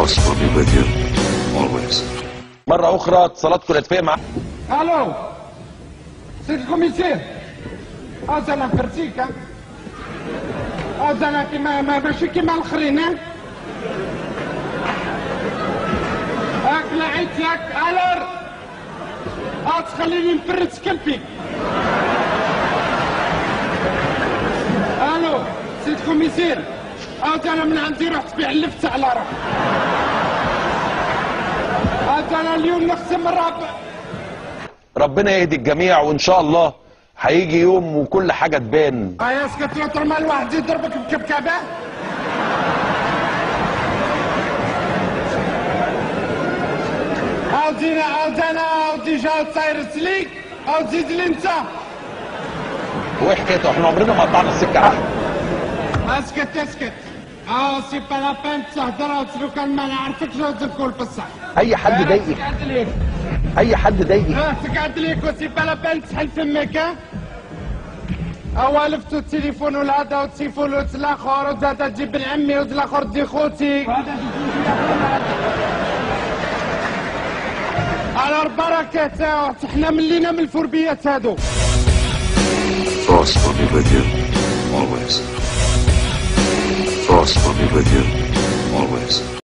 Force will be with you, always. مرة أخرى اتصالاتكم نتفق مع الو سيد الكوميسير انا فرتيك انا كيما ماشي كيما الاخرين هاك لعيت ياك الر تخليني نفرت كلبي. الو سيد الكوميسير انا من عندي رحت بيع اللفت على روح. انا اليوم نختم الرابع. ربنا يهدي الجميع وإن شاء الله هيجي يوم وكل حاجة تبان. اسكت لا ترمى الواحد يضربك بكبكبة. عاودي جا صايرت ليك او تزيد لي انت. هو إيه حكايته؟ احنا عمرنا ما قطعنا السكة. اسكت سي با لا بان تهضر لو كان ما نعرفكش تقول بصح. أي حد ضايقك، أي حد ضايقك تقعد ليك وسي با لا بان تحل فمك. والفتو التليفون والهذا والتليفون والاخر وزاد تجيب بن عمي والاخر دي خوتي. على البركات احنا ملينا من الفربيات هادو. Force will be with you, always. Force will be with you, always.